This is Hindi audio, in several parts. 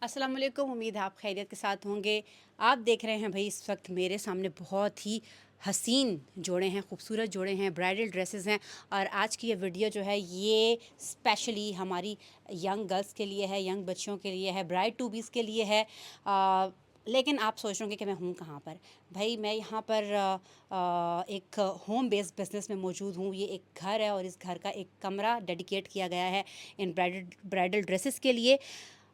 अस्सलाम वालेकुम। उम्मीद है आप खैरियत के साथ होंगे। आप देख रहे हैं भाई इस वक्त मेरे सामने बहुत ही हसीन जोड़े हैं, खूबसूरत जोड़े हैं, ब्राइडल ड्रेसेस हैं। और आज की ये वीडियो जो है ये स्पेशली हमारी यंग गर्ल्स के लिए है, यंग बच्चियों के लिए है, ब्राइड टू बीज़ के लिए है। लेकिन आप सोच रहे होंगे कि मैं हूँ कहाँ पर। भाई मैं यहाँ पर एक होम बेस्ड बिज़नेस में मौजूद हूँ। ये एक घर है और इस घर का एक कमरा डेडिकेट किया गया है इन ब्राइडल ड्रेसेस के लिए।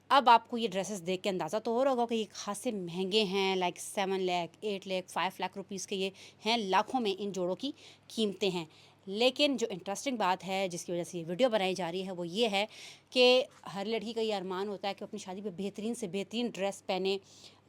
अब आपको ये ड्रेसेस देख के अंदाज़ा तो हो रहा होगा कि ये खासे महंगे हैं, लाइक 7 लाख 8 लाख 5 लाख रुपीज़ के ये हैं, लाखों में इन जोड़ों की कीमतें हैं। लेकिन जो इंटरेस्टिंग बात है जिसकी वजह से ये वीडियो बनाई जा रही है वो ये है कि हर लड़की का ये अरमान होता है कि अपनी शादी पे बेहतरीन से बेहतरीन ड्रेस पहने,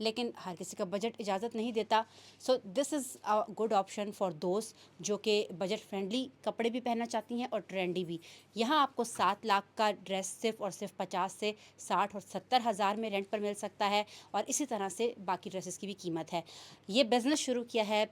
लेकिन हर किसी का बजट इजाज़त नहीं देता। So this is a good option for दोस्त जो कि बजट फ्रेंडली कपड़े भी पहनना चाहती हैं और ट्रेंडी भी। यहाँ आपको 7 लाख का ड्रेस सिर्फ और सिर्फ 50 से 60 और 70 हज़ार में रेंट पर मिल सकता है, और इसी तरह से बाकी ड्रेसेस की भी कीमत है। ये बिज़नेस शुरू किया है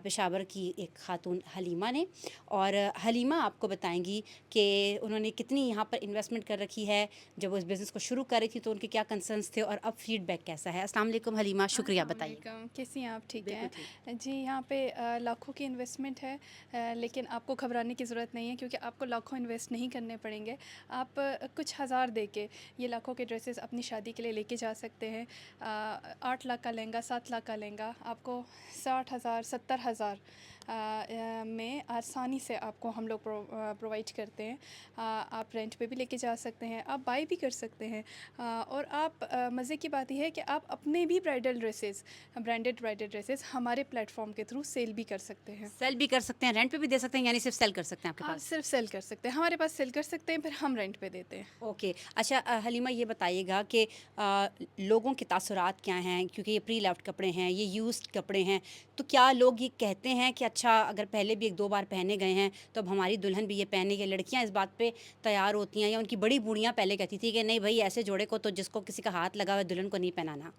पेशावर की एक खातून हलीमा ने, और हलीमा आपको बताएंगी कि उन्होंने कितनी यहाँ पर इन्वेस्टमेंट कर रखी है। जब वो इस बिज़नेस को शुरू कर रही थी तो उनके क्या कंसर्न्स थे और अब फीडबैक कैसा है। अस्सलाम वालेकुम हलीमा, शुक्रिया, बताइए। अस्सलामुअलैकुम, कैसी हैं आप? ठीक बिल्कुल ठीक। हैं जी। यहाँ पे लाखों की इन्वेस्टमेंट है, लेकिन आपको घबराने की ज़रूरत नहीं है क्योंकि आपको लाखों इन्वेस्ट नहीं करने पड़ेंगे। आप कुछ हज़ार दे के ये लाखों के ड्रेसेस अपनी शादी के लिए लेके जा सकते हैं। 8 लाख का लहंगा, 7 लाख का लहंगा आपको 60 हज़ार 70 हज़ार में आसानी से आपको हम लोग प्रोवाइड करते हैं। आप रेंट पे भी लेके जा सकते हैं, आप बाय भी कर सकते हैं। और आप मज़े की बात यह है कि आप अपने भी ब्रांडेड ब्राइडल ड्रेसेस हमारे प्लेटफॉर्म के थ्रू सेल भी कर सकते हैं। सेल भी कर सकते हैं, रेंट पे भी दे सकते हैं, यानी सिर्फ सेल कर सकते हैं आपके आप पास? सिर्फ सेल कर सकते हैं, हमारे पास सेल कर सकते हैं, फिर हम रेंट पे देते हैं। ओके। अच्छा, हलीमा ये बताइएगा कि लोगों के तासुरात क्या हैं, क्योंकि ये प्री लव्ड कपड़े हैं, ये यूज्ड कपड़े हैं। तो क्या लोग ये कहते हैं कि अच्छा अगर पहले भी 1-2 बार पहने गए हैं तो अब हमारी दुल्हन भी ये पहनेगी? लड़कियां इस बात पे तैयार होती हैं, या उनकी बड़ी बूढ़ियां पहले कहती थी कि नहीं भाई ऐसे जोड़े को तो जिसको किसी का हाथ लगा हुआ है दुल्हन को नहीं पहनाना?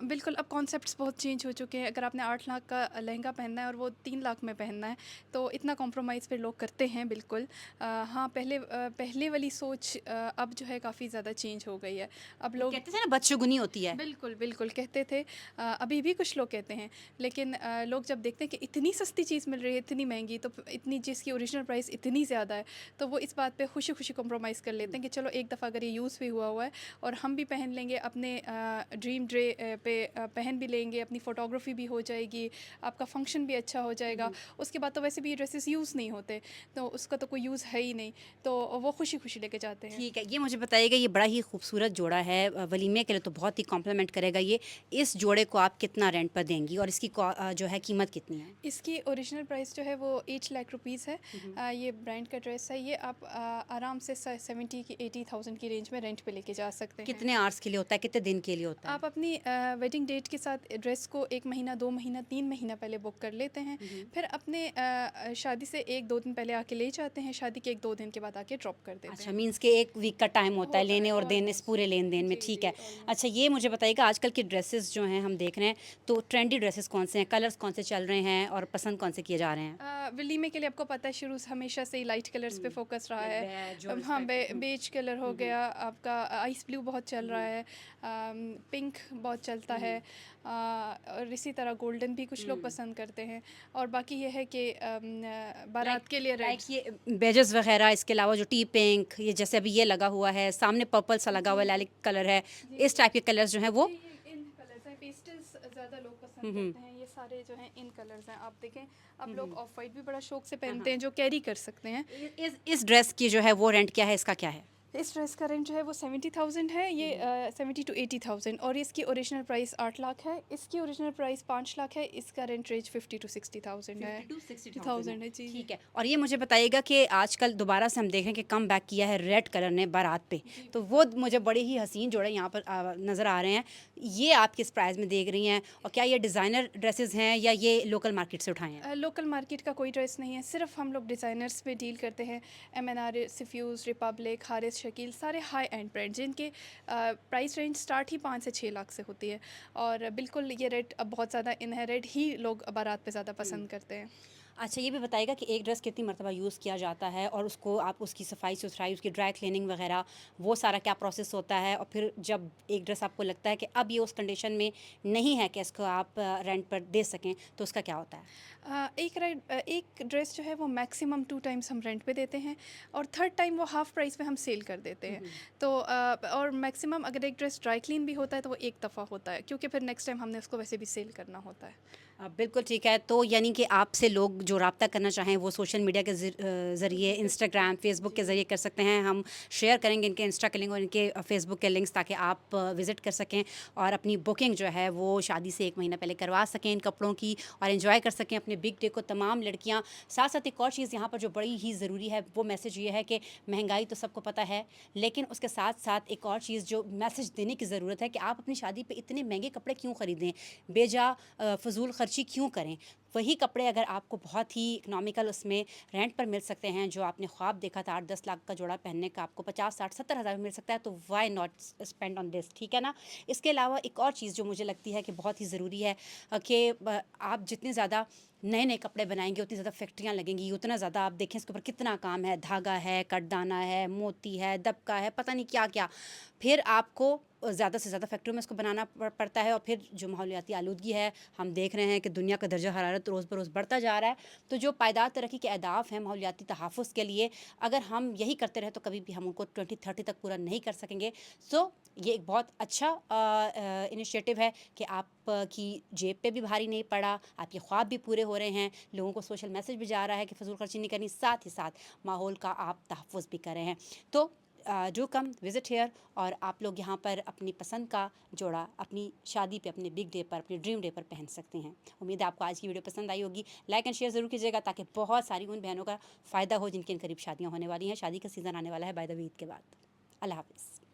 बिल्कुल, अब कॉन्सेप्ट्स बहुत चेंज हो चुके हैं। अगर आपने 8 लाख का लहंगा पहनना है और वो 3 लाख में पहनना है तो इतना कॉम्प्रोमाइज़ फिर लोग करते हैं बिल्कुल। हाँ, पहले वाली सोच अब जो है काफ़ी ज़्यादा चेंज हो गई है। अब वो लोग कहते थे ना बदशगुनी होती है। बिल्कुल, बिल्कुल कहते थे। अभी भी कुछ लोग कहते हैं, लेकिन लोग जब देखते हैं कि इतनी सस्ती चीज़ मिल रही है, इतनी महँगी, तो इतनी जिसकी ओरिजिनल प्राइस इतनी ज़्यादा है, तो वो इस बात पे खुशी-खुशी कॉम्प्रोमाइज़ कर लेते हैं कि चलो एक दफ़ा अगर ये यूज़ भी हुआ हुआ है और हम भी पहन लेंगे अपने ड्रीम पे पहन भी लेंगे, अपनी फ़ोटोग्राफ़ी भी हो जाएगी, आपका फ़ंक्शन भी अच्छा हो जाएगा। उसके बाद तो वैसे भी ये ड्रेसेस यूज़ नहीं होते, तो उसका तो कोई यूज़ है ही नहीं, तो वो खुशी-खुशी लेके जाते हैं। ठीक है, ये मुझे बताइएगा, ये बड़ा ही खूबसूरत जोड़ा है, वलीमे के लिए तो बहुत ही कॉम्प्लीमेंट करेगा ये। इस जोड़े को आप कितना रेंट पर देंगी और इसकी जो है कीमत कितनी है? इसकी ओरिजिनल प्राइस जो है वो 8 लाख रुपीज़ है। ये ब्रांड का ड्रेस है। ये आप आराम से 70 की 80,000 की रेंज में रेंट पे लेके जा सकते हैं। कितने आवर्स के लिए होता है, कितने दिन के लिए होता है? आप अपनी वेडिंग डेट के साथ ड्रेस को 1 महीना, 2 महीना, 3 महीना पहले बुक कर लेते हैं। फिर अपने शादी से 1-2 दिन पहले आके ले जाते हैं, शादी के 1-2 दिन के बाद आके ड्रॉप कर देते अच्छा, हैं। मीन्स के 1 वीक का टाइम होता है होता है लेने और देने, इस ऑलमोस्ट। पूरे लेन-देन में, जी, ठीक जी, है। अच्छा, ऑलमोस्ट। ये मुझे बताइएगा आजकल की ड्रेसेस जो हैं हम देख रहे हैं, तो ट्रेंडी ड्रेसेस कौन से हैं, कलर्स कौन से चल रहे हैं और पसंद कौन से किए जा रहे हैं? वलीमे के लिए आपको पता है शुरू से हमेशा से ही लाइट कलर्स पे फोकस रहा लाइक है। बेज और अब इस हाँ, टाइप के। बेज कलर हो गया, आपका आइस ब्लू बहुत चल रहा है, पिंक बहुत चलता है, और इसी तरह गोल्डन भी कुछ लोग पसंद करते हैं। और बाकी ये है कि लाइक बारात के लिए लाइक रेड्स। ये बेजेस वगैरह, इसके अलावा जो टी पिंक, ये जैसे अभी ये लगा हुआ है, सामने पर्पल सा लगा हुआ है, जी, जी, लाइक कलर है, जी, इस टाइप के कलर्स जो हैं वो। जी, ये इन कलर्स हैं, पेस्टल्स ज़्यादा लोग पसंद करते हैं। ये सारे जो हैं इन कलर्स हैं। आप देखें, अब लोग ऑफ वाइट भी बड़ा शौक से हाँ, पहनते हाँ। हैं, जो कैरी कर सकते हैं। इस ड्रेस की जो है वो रेंट क्या है, इसका क्या है? इस ड्रेस का रेंज जो है वो 70,000 है। ये 70 to 80,000, और इसकी ओरिजिनल प्राइस 8 लाख है। इसकी ओरिजिनल प्राइस 5 लाख है। इसका रेंट रेंज 50 to 60,000 है। 50 to 60,000 है। 1000 है जी, जी। ठीक है, और ये मुझे बताइएगा कि आजकल दोबारा से हम देख रहे हैं कि कम बैक किया है रेड कलर ने बारात पे, जी, तो वो बिल्कुल। मुझे बड़े ही हसीन जोड़े यहाँ पर नज़र आ रहे हैं। ये आप किस प्राइस में देख रही हैं, और क्या ये डिज़ाइनर ड्रेसेस हैं या ये लोकल मार्केट से उठाए हैं? लोकल मार्केट का कोई ड्रेस नहीं है, सिर्फ हम लोग डिज़ाइनर्स पे डील करते हैं। MNR, सिफ्यूज़, रिपब्लिक, हारिस, शकील, सारे हाई एंड ब्रांड जिनके प्राइस रेंज स्टार्ट ही 5 से 6 लाख से होती है। और बिल्कुल ये रेट अब बहुत ज़्यादा इन है, रेट ही लोग बारात पे ज़्यादा पसंद करते हैं। अच्छा, ये भी बताइएगा कि एक ड्रेस कितनी मरतबा यूज़ किया जाता है और उसको आप उसकी सफाई-सुथराई, उसकी ड्राई क्लीनिंग वगैरह, वो सारा क्या प्रोसेस होता है? और फिर जब एक ड्रेस आपको लगता है कि अब ये उस कंडीशन में नहीं है कि इसको आप रेंट पर दे सकें, तो उसका क्या होता है? एक ड्रेस जो है वो मैक्सिमम 2 टाइम्स हम रेंट पे देते हैं और थर्ड टाइम वो हाफ़ प्राइस में हम सेल कर देते हुँ, हैं। हुँ। तो और मैक्सिमम अगर एक ड्रेस ड्राई क्लीन भी होता है तो वो एक दफ़ा होता है, क्योंकि फिर नेक्स्ट टाइम हमने उसको वैसे भी सेल करना होता है। बिल्कुल ठीक है। तो यानी कि आपसे लोग जो राब्ता करना चाहें वो सोशल मीडिया के ज़रिए इंस्टाग्राम, फ़ेसबुक के ज़रिए कर सकते हैं। हम शेयर करेंगे इनके इंस्टा के लिंक और इनके फ़ेसबुक के लिंक्स, ताकि आप विज़िट कर सकें और अपनी बुकिंग जो है वो शादी से 1 महीना पहले करवा सकें इन कपड़ों की और एन्जॉय कर सकें अपने बिग डे को तमाम लड़कियाँ। साथ-साथ एक और चीज़ यहाँ पर जो बड़ी ही ज़रूरी है, वो मैसेज ये है कि महँगाई तो सबको पता है, लेकिन उसके साथ-साथ एक और चीज़ जो मैसेज देने की ज़रूरत है कि आप अपनी शादी पे इतने महँगे कपड़े क्यों खरीदें? बेजा फ़िज़ूल खर्ची क्यों करें? वही कपड़े अगर आपको बहुत ही इकोनॉमिकल उसमें रेंट पर मिल सकते हैं, जो आपने ख्वाब देखा था 8-10 लाख का जोड़ा पहनने का, आपको 50, 60, 70 हज़ार में मिल सकता है, तो why not spend on this, ठीक है ना? इसके अलावा एक और चीज़ जो मुझे लगती है कि बहुत ही ज़रूरी है, कि आप जितने ज़्यादा नए-नए कपड़े बनाएँगे, उतनी ज़्यादा फैक्ट्रियाँ लगेंगी, उतना ज़्यादा आप देखें इसके ऊपर कितना काम है, धागा है, कटदाना है, मोती है, दबका है, पता नहीं क्या-क्या। फिर आपको ज़्यादा से ज़्यादा फैक्ट्रियों में इसको बनाना पड़ता है और फिर जो माहौलियाती आलूदगी है, हम देख रहे हैं कि दुनिया का दर्जा हरारत रोज़ बरोज़ बढ़ता जा रहा है। तो जो पायदार तरक्की के अहदाफ़ हैं माहौलियाती तहफ़्फ़ुज़ के लिए, अगर हम यही करते रहे तो कभी भी हम उनको 2030 तक पूरा नहीं कर सकेंगे। सो ये एक बहुत अच्छा इनिशिएटिव है कि आप की जेब पे भी भारी नहीं पड़ा, आपके ख्वाब भी पूरे हो रहे हैं, लोगों को सोशल मैसेज भी जा रहा है कि फ़िज़ूल खर्ची नहीं करनी, साथ ही साथ माहौल का आप तहफ़्फ़ुज़ भी कर रहे हैं। तो डू कम विज़िट हियर और आप लोग यहाँ पर अपनी पसंद का जोड़ा अपनी शादी पे, अपने बिग डे पर, अपने ड्रीम डे पर पहन सकते हैं। उम्मीद है आपको आज की वीडियो पसंद आई होगी। लाइक एंड शेयर ज़रूर कीजिएगा, ताकि बहुत सारी उन बहनों का फ़ायदा हो जिनके इन करीब शादियाँ होने वाली हैं। शादी का सीज़न आने वाला है बाय द वे ईद के बाद। अल्लाह हाफ़िज़।